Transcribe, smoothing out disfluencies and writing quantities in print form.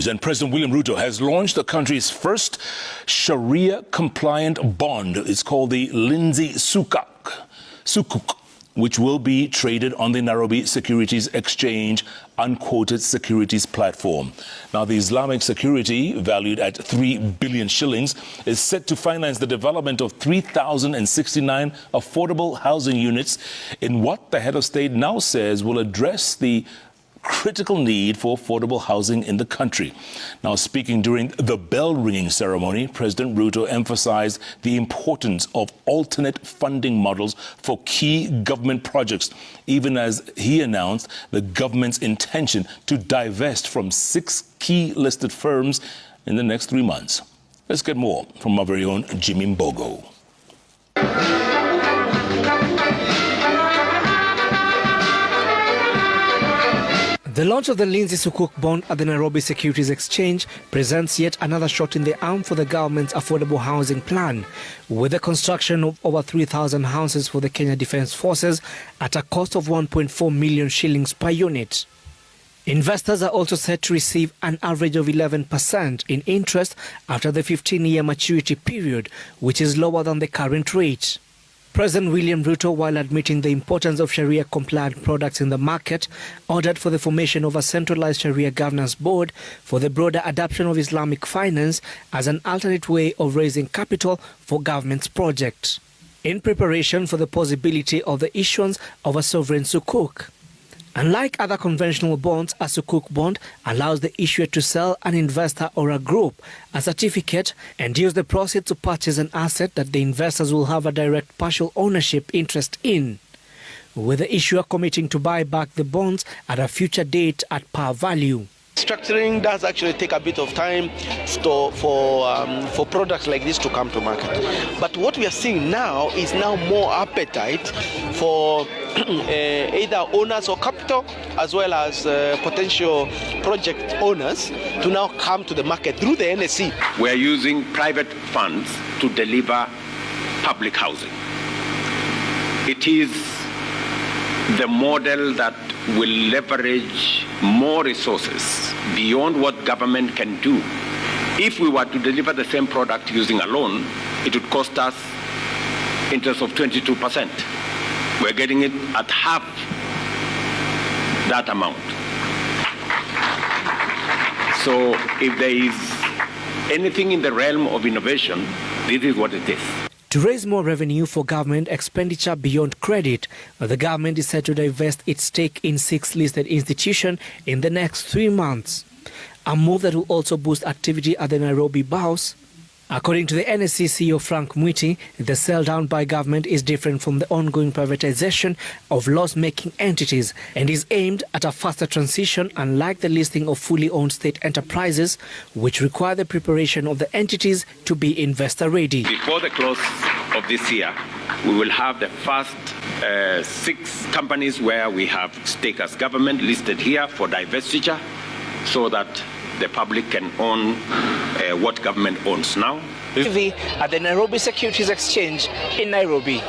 And President William Ruto has launched the country's first Sharia-compliant bond. It's called the Lindsay Sukuk, which will be traded on the Nairobi Securities Exchange unquoted securities platform. Now, the Islamic security, valued at 3 billion shillings, is set to finance the development of 3,069 affordable housing units in what the head of state now says will address the critical need for affordable housing in the country. Now, speaking during the bell-ringing ceremony, President Ruto emphasized the importance of alternate funding models for key government projects, even as he announced the government's intention to divest from 6 key listed firms in the next 3 months. Let's get more from our very own Jimmy Mbogo. The launch of the Lindsay Sukuk bond at the Nairobi Securities Exchange presents yet another shot in the arm for the government's affordable housing plan, with the construction of over 3,000 houses for the Kenya Defence Forces at a cost of 1.4 million shillings per unit. Investors are also set to receive an average of 11% in interest after the 15-year maturity period, which is lower than the current rate. President William Ruto, while admitting the importance of Sharia-compliant products in the market, ordered for the formation of a centralized Sharia governance board for the broader adoption of Islamic finance as an alternate way of raising capital for government's projects, in preparation for the possibility of the issuance of a sovereign sukuk. Unlike other conventional bonds, a sukuk bond allows the issuer to sell an investor or a group a certificate and use the proceeds to purchase an asset that the investors will have a direct partial ownership interest in, with the issuer committing to buy back the bonds at a future date at par value. Structuring does actually take a bit of time for products like this to come to market. But what we are seeing now is more appetite for either owners of capital as well as potential project owners to now come to the market through the NSE. We are using private funds to deliver public housing. It is the model that will leverage more resources beyond what government can do. If we were to deliver the same product using a loan, it would cost us interest of 22%. We're getting it at half that amount. So if there is anything in the realm of innovation, this is what it is. To raise more revenue for government expenditure beyond credit, the government is set to divest its stake in 6 listed institutions in the next 3 months, a move that will also boost activity at the Nairobi Beourse. According to the NSE CEO Frank Mwiti, the sell down by government is different from the ongoing privatization of loss-making entities and is aimed at a faster transition, unlike the listing of fully owned state enterprises, which require the preparation of the entities to be investor-ready. Before the close of this year, we will have the first 6 companies where we have stake as government listed here for divestiture, so that the public can own what government owns now. At the Nairobi Securities Exchange in Nairobi.